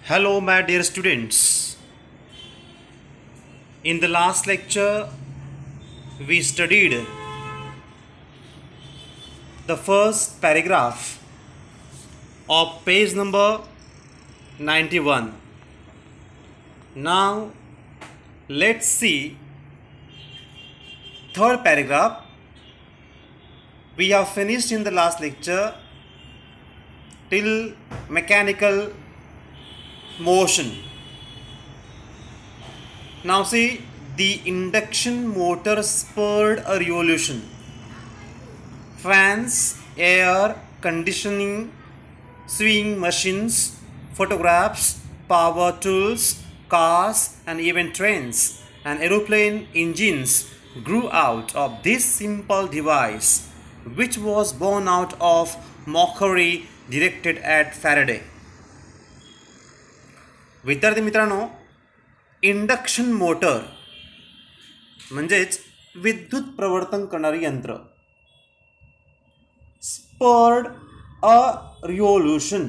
Hello, my dear students. In the last lecture, we studied the first paragraph of page number 91. Now, let's see third paragraph. We have finished in the last lecture till mechanical motion. Now see, the induction motor spurred a revolution. Fans, air conditioning, sewing machines, photographs, power tools, cars, and even trains and aeroplane engines grew out of this simple device, which was born out of mockery directed at Faraday. विद्यार्थी मित्रांनो, induction motor म्हणजेच विद्युत प्रवर्तन करणारी यंत्र. Spurred अ revolution.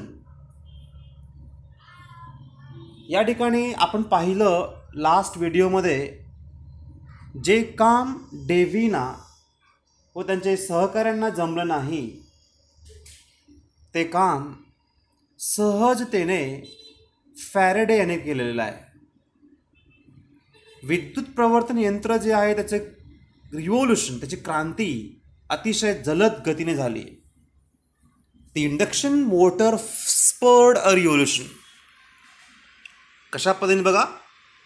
या ठिकाणी आपण पाहिलं लास्ट व्हिडिओमध्ये जे काम डेव्हिना व त्यांच्या सहकाऱ्यांना जमलं नाही ते काम सहजतेने फॅरेडे याने केलेलं आहे. विद्युत प्रवर्तन यंत्र जे आहे त्याचे रिव्होल्यूशन, त्याची क्रांती अतिशय जलद गतीने झाली. The induction motor spurred a revolution. कशा पद्धतीने बघा,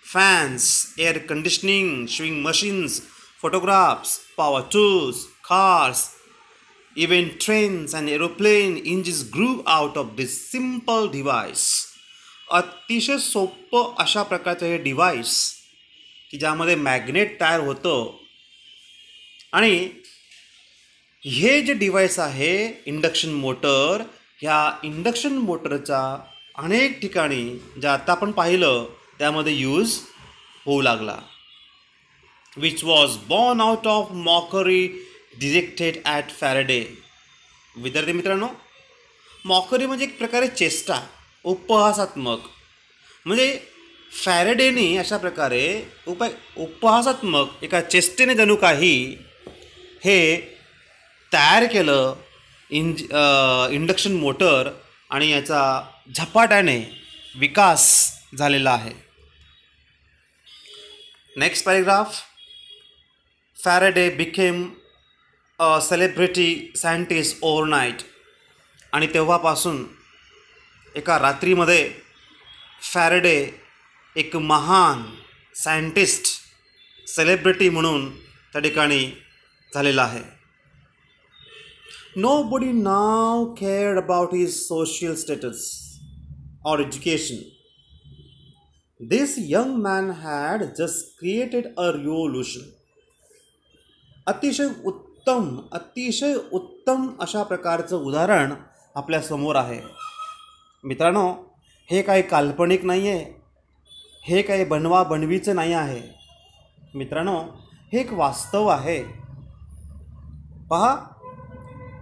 fans, air conditioning, swing machines, photographs, power tools, cars, even trains and aeroplane engines Guru out of this simple device. अतिशय सोपं अशा प्रकारचं हे डिव्हाइस की ज्यामध्ये मॅग्नेट तयार होतं. आणि हे जे डिव्हाइस आहे इंडक्शन मोटर, ह्या इंडक्शन मोटरचा अनेक ठिकाणी जे आता आपण पाहिलं त्यामध्ये यूज होऊ लागला. Which was born out of mockery directed at Faraday. विद्यार्थी मित्रांनो, मॉकरी म्हणजे एक प्रकारे चेष्टा, उपहासात्मक. म्हणजे फॅरेडेने अशा प्रकारे उपहासात्मक एका चेष्टेने जणू काही हे तयार केलं इंडक्शन मोटर, आणि याचा झपाट्याने विकास झालेला आहे. Next paragraph. Faraday became a celebrity scientist overnight. आणि तेव्हापासून एका रात्रीमध्ये फॅरेडे एक महान सायंटिस्ट, सेलिब्रिटी म्हणून त्या ठिकाणी झालेला आहे. Nobody now cared about his social status or education. This young man had just created a revolution. अतिशय उत्तम अशा प्रकारचं उदाहरण आपल्या समोर आहे. मित्रांनो, हे काही काल्पनिक नाही आहे, हे काही बनवाबनवीचं नाही आहे. मित्रांनो, हे एक वास्तव आहे. पहा,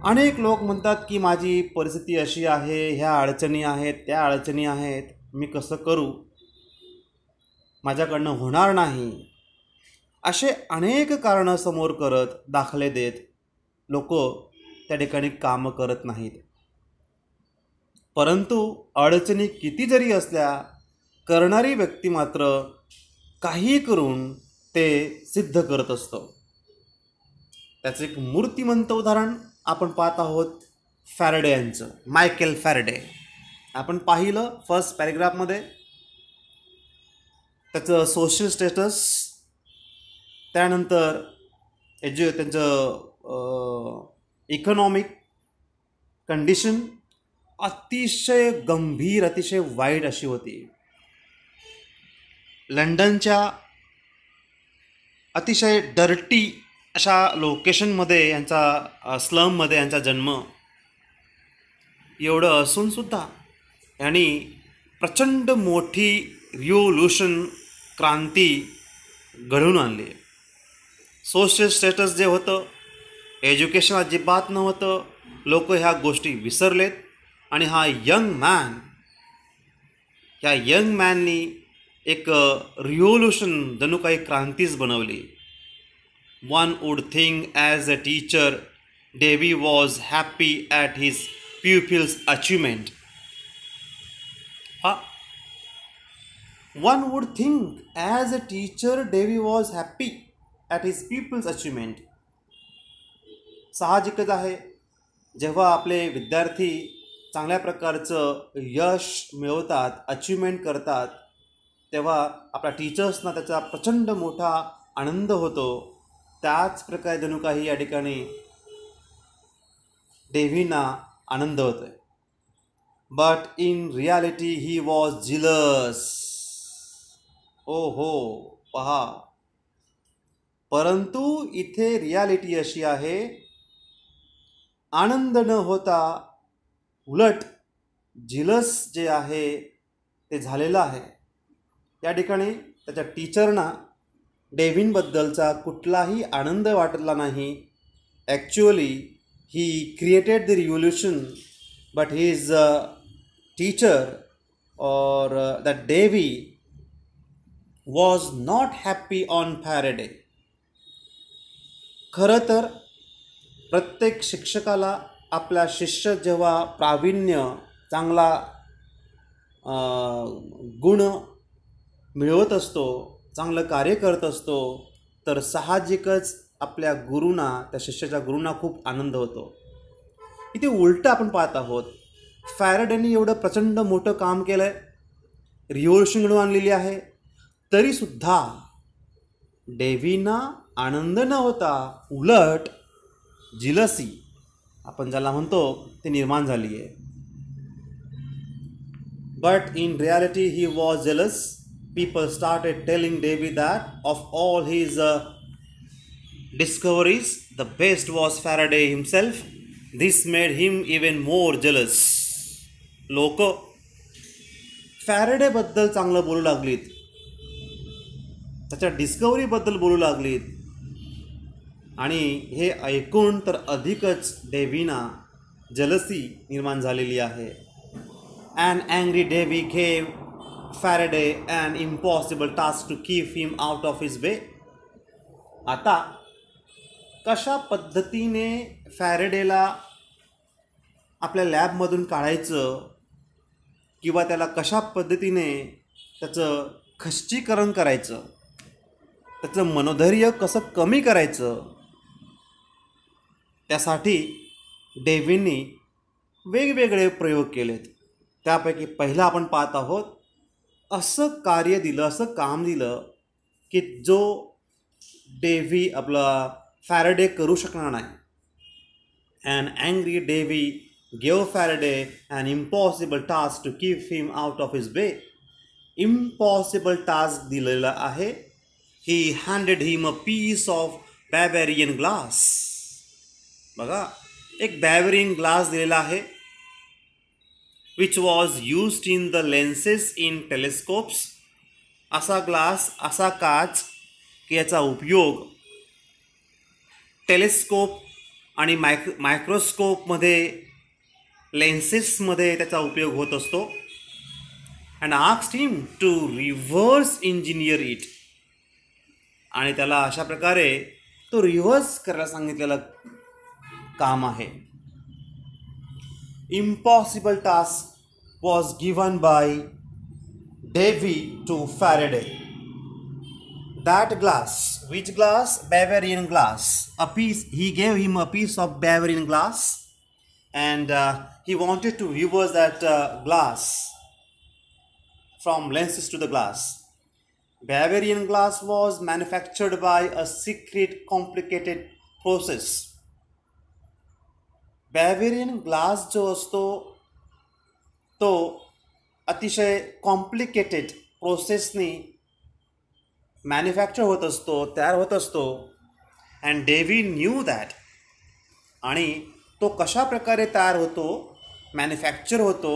अनेक लोक म्हणतात की माझी परिस्थिती अशी आहे, ह्या अडचणी आहेत, त्या अडचणी आहेत, मी कसं करू, माझ्याकडनं होणार नाही, असे अनेक कारणं समोर करत, दाखले देत लोक त्या ठिकाणी कामं करत नाहीत. परंतु अडचणी किती जरी असल्या, करणारी व्यक्ती मात्र काही करून ते सिद्ध करत असतो. त्याचं एक मूर्तिमंत उदाहरण आपण पाहत आहोत फॅरेडे यांचं. मायकेल फॅरेडे आपण पाहिलं फर्स्ट पॅरेग्राफमध्ये, त्याचं सोशल स्टेटस, त्यानंतर त्यांचं इकॉनॉमिक कंडिशन अतिशय गंभीर, अतिशय वाईट अशी होती. लंडनच्या अतिशय डर्टी अशा लोकेशनमध्ये यांचा, स्लममध्ये यांचा जन्म. एवढं असूनसुद्धा यांनी प्रचंड मोठी रिव्होल्यूशन, क्रांती घडवून आणली. सोशल स्टेटस जे होतं, एज्युकेशन अजिबात नव्हतं, लोक ह्या गोष्टी विसरलेत. आणि हा यंग मॅन ह्या यंग मॅननी एक रिव्होल्युशन जणू काही क्रांतीच बनवली. One would think as a teacher Davy was happy at his pupil's achievement. हा, one would think as a teacher Davy was happy at his people's achievement. साहजिकच आहे, जेव्हा आपले विद्यार्थी चांगल्या प्रकारचं यश मिळवतात, अचिव्हमेंट करतात, तेव्हा आपल्या टीचर्सना त्याचा प्रचंड मोठा आनंद होतो. त्याच प्रकारे जणू काही या ठिकाणी डेव्हीना आनंद होतो आहे. But in reality he was jealous. ओ हो, पहा, परंतु इथे रियालिटी अशी आहे, आनंद न होता उलट जिलस जे आहे ते झालेलं आहे. या ठिकाणी त्याच्या टीचरना डेव्हीनबद्दलचा कुठलाही आनंद वाटला नाही. Actually he created the revolution, but his teacher or the Davy was not happy on Faraday. खरं तर प्रत्येक शिक्षकाला आपला शिष्य जेव्हा प्रावीण्य, चांगला गुण मिळवत असतो, चांगलं कार्य करत असतो, तर साहजिकच आपल्या गुरूंना, त्या शिष्याच्या गुरूंना खूप आनंद होतो. इथे उलटं आपण पाहत आहोत. फॅरेडेनी एवढं प्रचंड मोठं काम केलं आहे, रिव्होल्युशन घडवून आणलेली आहे, तरीसुद्धा डेव्हीना आनंद न होता उलट जिलसी, आपण ज्याला म्हणतो, ते निर्माण झाली आहे. But in reality he was jealous. People started telling Davy that of all his discoveries, the best was Faraday himself. This made him even more jealous. लोक फॅरेडे बद्दल चांगलं बोलू लागलीत, त्याच्या डिस्कवरीबद्दल बोलू लागलीत, आणि हे ऐकून तर अधिकच डेव्हीना जलसी निर्माण झालेली आहे. An angry Davy gave Faraday an impossible task to keep him out of his way. आता कशा पद्धतीने फॅरेडेला आपल्या लॅबमधून काढायचं, किंवा त्याला कशा पद्धतीने त्याचं खच्चीकरण करायचं, त्याचं मनोधैर्य कसं कमी करायचं, त्यासाठी डेव्हीनी वेगवेगळे प्रयोग केलेत. त्यापैकी पहिला आपण पाहत आहोत, असं कार्य दिलं, असं काम दिलं की जो डेव्ही आपला फॅरेडे करू शकणार नाही. An angry Davy gave Faraday an impossible task to keep him out of his way. Impossible task दिलेला आहे. He handed him a piece of Bavarian glass. बघा, एक बॅवरियन ग्लास दिलेला आहे, which was used in the lenses in telescopes. असा glass, असा काच की याचा उपयोग टेलिस्कोप आणि मायक्रोस्कोपमध्ये, लेन्सेसमध्ये त्याचा उपयोग होत असतो. and asked him to reverse engineer it. आणि त्याला अशा प्रकारे तो रिव्हर्स करायला सांगितलेलं काम आहे. Impossible task was given by Davy to Faraday. That glass, which glass? Bavarian glass. He gave him a piece of Bavarian glass, and he wanted to reverse that glass from lenses to the glass. Bavarian glass was manufactured by a secret, complicated process. Bavarian glass जो असतो तो अतिशय complicated प्रोसेसनी manufacture होत असतो, तयार होत असतो. And Dewey knew that. आणि तो कशा प्रकारे तयार होतो, मॅन्युफॅक्चर होतो,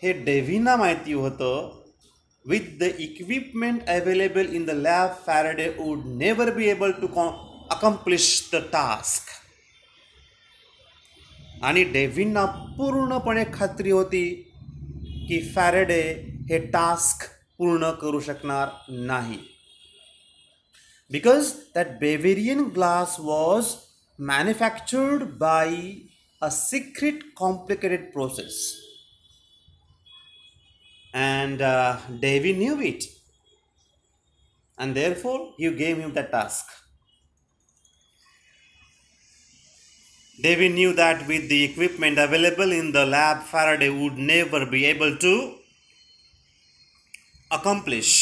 हे डेव्हीना माहिती होतं. With the equipment available in the lab, Faraday would never be able to accomplish the task. आणि डेव्हींना पूर्णपणे खात्री होती की फॅरेडे हे टास्क पूर्ण करू शकणार नाही. Because that Bavarian glass was manufactured by a secret complicated process. And Davy knew it, and therefore he gave him the task. Davy knew that with the equipment available in the lab, Faraday would never be able to accomplish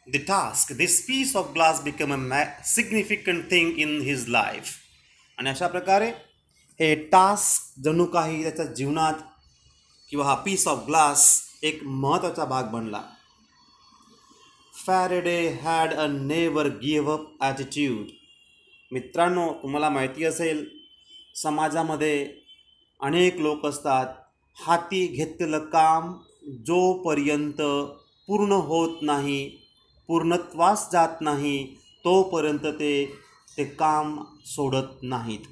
the task. This piece of glass became a significant thing in his life. आणि अशा प्रकारे हे task जणू काही त्याच्या जीवनात किंवा हा पीस ऑफ ग्लास एक महत्त्वाचा भाग बनला. Faraday had a never give up attitude. मित्रांनो, तुम्हाला माहिती असेल समाजामध्ये अनेक लोक असतात, हाती घेतलेलं काम जोपर्यंत पूर्ण होत नाही, पूर्णत्वास जात नाही, तोपर्यंत ते काम सोडत नाहीत.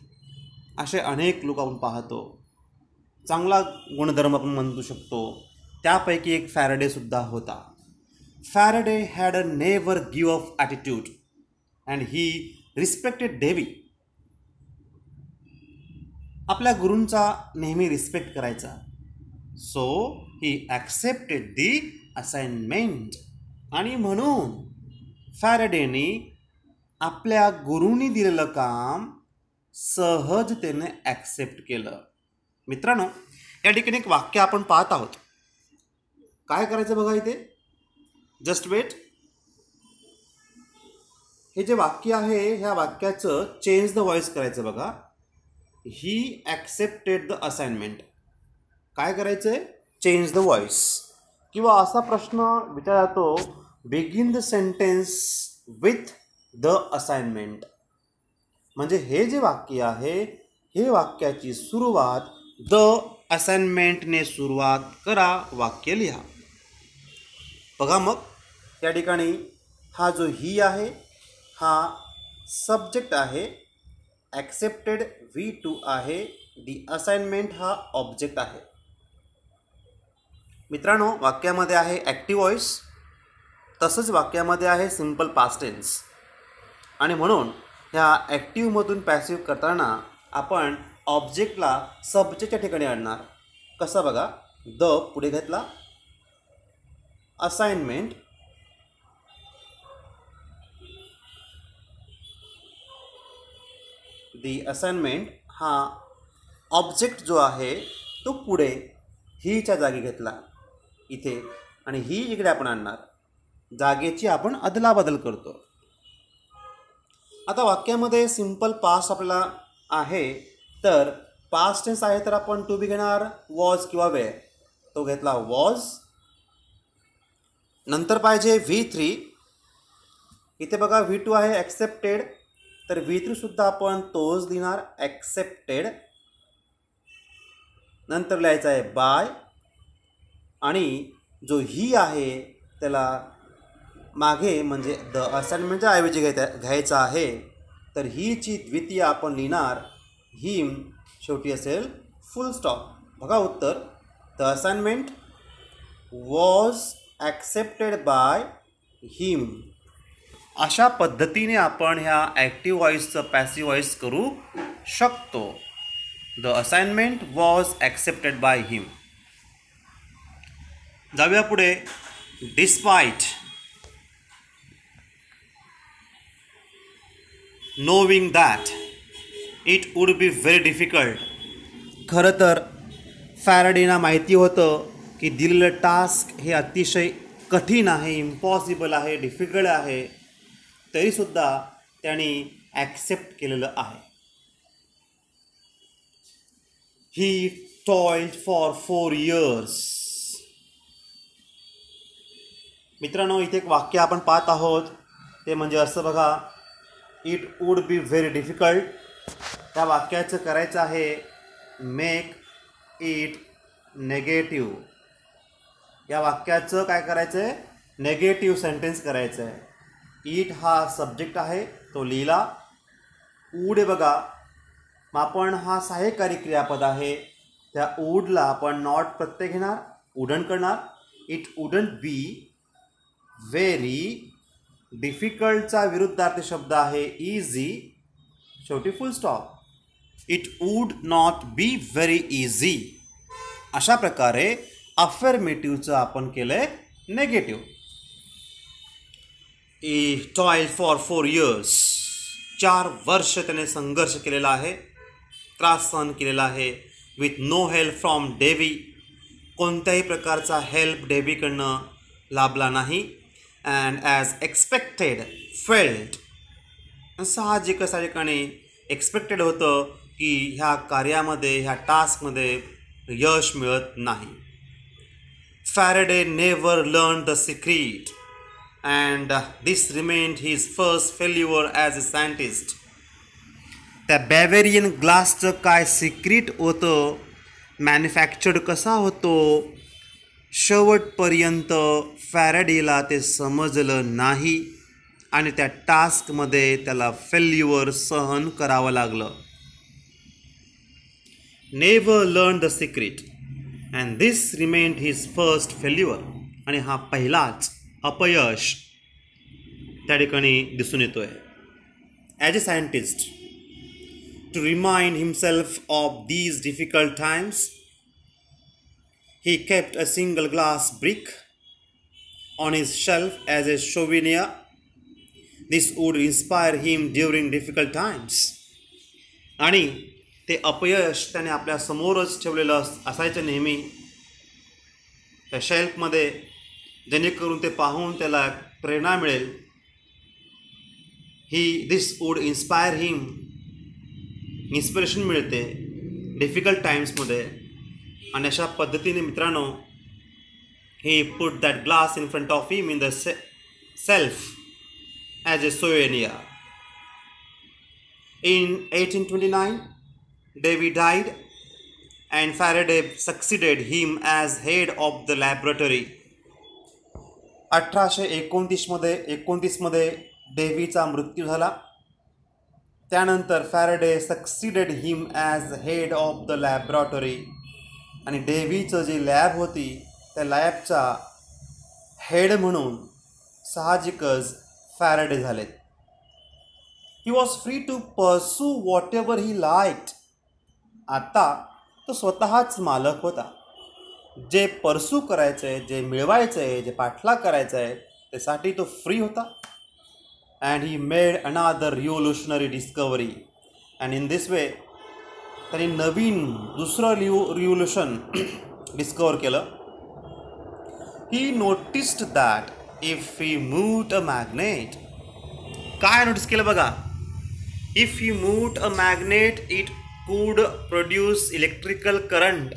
असे अनेक लोक आपण पाहतो. चांगला गुणधर्म आपण म्हणू शकतो. त्यापैकी एक फॅरेडेसुद्धा होता. Faraday had a never give up attitude and he respected Dewey. आपल्या गुरूंचा नेहमी रिस्पेक्ट करायचा. सो ही ॲक्सेप्टेड दी असाइनमेंट. आणि म्हणून फॅरेडेनी आपल्या गुरूंनी दिलेलं काम सहजतेने ॲक्सेप्ट केलं. मित्रांनो, या ठिकाणी एक वाक्य आपण पाहत आहोत. काय करायचं बघा इथे, जस्ट वेट. हे जे वाक्य आहे ह्या वाक्याचं चेंज द व्हॉइस करायचं बघा. ही ॲक्सेप्टेड द असाइनमेंट. काय करायचं आहे, चेंज द व्हॉइस. किंवा असा प्रश्न विचारला जातो, begin the sentence with the assignment. म्हणजे हे जे वाक्य आहे हे वाक्याची सुरुवात द असाइनमेंटने सुरुवात करा, वाक्य लिहा. बघा मग या ठिकाणी हा जो ही आहे हा सब्जेक्ट आहे, ॲक्सेप्टेड V2 आहे, दी असाइनमेंट हा ऑब्जेक्ट आहे. मित्रांनो, वाक्यामध्ये आहे ॲक्टिव्ह व्हॉइस, तसंच वाक्यामध्ये आहे सिम्पल पास्ट टेन्स. आणि म्हणून ह्या ॲक्टिव्हमधून पॅसिव्ह करताना आपण ऑब्जेक्टला सब्जेक्टच्या ठिकाणी आणणार. कसं बघा, द पुढे घेतला, असाइनमेंट, दी असाइनमेंट हा ऑब्जेक्ट जो आहे तो पुढे हीच्या जागी घेतला इथे, आणि ही इकडे आपण आणणार. जागेची आपण अदलाबदल करतो. आता वाक्यामध्ये सिम्पल पास्ट आपल्याला आहे, तर पास्ट टेन्स आहे तर आपण टू बी घेणार, वॉज किंवा वेअर. तो घेतला वॉज. नंतर पाहिजे V3. इथे बघा V2 आहे ॲक्सेप्टेड, तर V3 सुद्धा आपण तोच लिहिणार, ॲक्सेप्टेड. नंतर लिहायचं आहे बाय, आणि जो ही आहे त्याला मागे म्हणजे द असाइनमेंटच्या ऐवजी घ्यायचा आहे, तर हीची द्वितीय आपण लिहिणार हिम, शेवटी असेल फुल स्टॉप. बघा उत्तर, the assignment was accepted by him. अशा पद्धतीने आपण ह्या ॲक्टिव्ह व्हॉइसचं पॅसिव्ह व्हॉइस करू शकतो. The assignment was accepted by him. जाऊया पुढे. Despite नोविंग that it would be very difficult. खरं तर फॅरेडेना माहिती होतं की दिलेलं टास्क हे अतिशय कठीण आहे, इम्पॉसिबल आहे, डिफिकल्ट आहे, तरीसुद्धा त्यांनी ॲक्सेप्ट केलेलं आहे. ही टॉयल्ड फॉर 4 years. मित्रांनो, इथे एक वाक्य आपण पाहत आहोत, ते म्हणजे असं बघा, it would be very difficult. त्या वाक्याचं करायचं आहे मेक इट नेगेटिव्ह. या वाक्याचं काय करायचं आहे, नेगेटिव्ह सेंटेन्स करायचं आहे. इट हा सब्जेक्ट आहे, तो लिहिला. वूड आहे बघा, मग आपण हा सहाय्यकारी क्रियापद आहे, त्या वूडला आपण नॉट प्रत्यय घेणार, वुडन करणार. इट वुडंट बी व्हेरी डिफिकल्टचा विरुद्धार्थी शब्द आहे इझी, शेवटी full stop. It would not be very easy. अशा प्रकारे अफर्मेटिव्हचं आपण केलंय negative. A toil for 4 years. 4 वर्ष त्याने संघर्ष केलेला आहे, त्रास सहन केलेला आहे. With no help from Davy. कोणत्याही प्रकारचा हेल्प डेव्हीकडनं लाभला नाही. And as expected felt. साहजिकच या ठिकाणी एक्सपेक्टेड होतं की ह्या कार्यामध्ये, ह्या टास्कमध्ये यश मिळत नाही. Faraday never learn the secret and this remained his first failure as a scientist. त्या बॅवेरियन ग्लासचं काय सिक्रेट होतं, मॅन्युफॅक्चर्ड कसा होतो, शेवटपर्यंत फॅरेडेला ते समजलं नाही आणि त्या टास्कमध्ये त्याला फेल्युअर सहन करावं लागलं. Never learn the secret and this remained his first failure. आणि हा पहिलाच अपयश त्या ठिकाणी दिसून येतोय. As a scientist, to remind himself of these difficult times, he kept a single glass brick on his shelf as a souvenir. This would inspire him during difficult times. आणि ते अपयश त्याने आपल्या समोरच ठेवलेलं असायचं नेहमी त्या शेल्फमध्ये, जेणेकरून ते पाहून त्याला प्रेरणा मिळेल. This would inspire him. Inspiration मिळते डिफिकल्ट टाइम्समध्ये. आणि अशा पद्धतीने मित्रांनो, he put that glass in front of him in the shelf as a souvenir. In 1829, Davy died and Faraday succeeded him as head of the laboratory. 1829मध्ये डेव्हीचा मृत्यू झाला. त्यानंतर Faraday succeeded him as head of the laboratory. आणि डेव्हीचं जी lab होती त्या लॅबचा head म्हणून साहजिकच Faraday झालेत. He was free to pursue whatever he liked. आता तो स्वतःच मालक होता. जे परस्यू करायचं आहे, जे मिळवायचं आहे, जे पाठलाग करायचं आहे त्यासाठी तो फ्री होता. अँड ही मेड अनादर revolutionary discovery. And in this way त्यांनी नवीन दुसरं रिव्होल्युशन डिस्कवर केलं. ही noticed that if he moved a magnet. काय नोटीस केलं बघा, if he moved a magnet it कुड प्रोड्यूस इलेक्ट्रिकल करंट.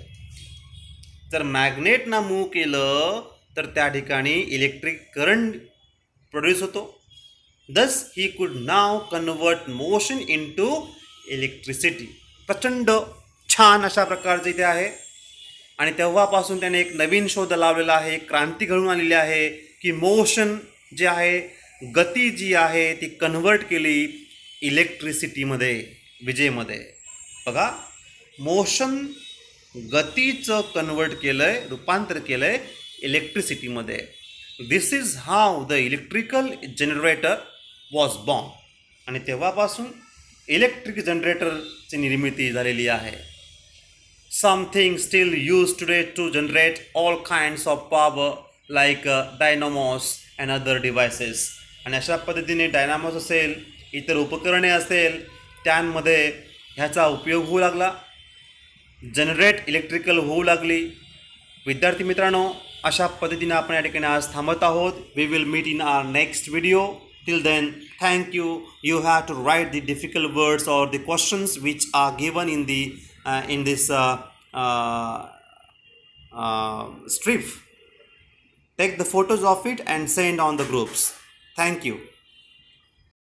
जर मॅग्नेटना मूव्ह केलं तर त्या ठिकाणी इलेक्ट्रिक करंट प्रोड्यूस होतो. Thus he could now convert motion into electricity. प्रचंड छान अशा प्रकारचे इथे आहे. आणि तेव्हापासून त्याने एक नवीन शोध लावलेला आहे, क्रांती घडून आलेली आहे की मोशन जे आहे, गती जी आहे ती कन्वर्ट केली इलेक्ट्रिसिटीमध्ये, विजेमध्ये. बघा, मोशन गतीचं कन्वर्ट केलं आहे, रूपांतर केलं आहे इलेक्ट्रिसिटीमध्ये. This is how the electrical generator was born. आणि तेव्हापासून इलेक्ट्रिक जनरेटरची निर्मिती झालेली आहे. Something still use today to generate all kinds of power like dynamos and other devices. आणि अशा पद्धतीने डायनामोस असेल, इतर उपकरणे असेल, त्यांमध्ये ह्याचा उपयोग होऊ लागला, जनरेट इलेक्ट्रिकल होऊ लागली. विद्यार्थी मित्रांनो, अशा पद्धतीने आपण या ठिकाणी आज थांबत आहोत. We will meet in our next video. Till then, thank you. You have to write the difficult words or the questions which are given in the in this strip. Take the photos of it and send on the groups. Thank you.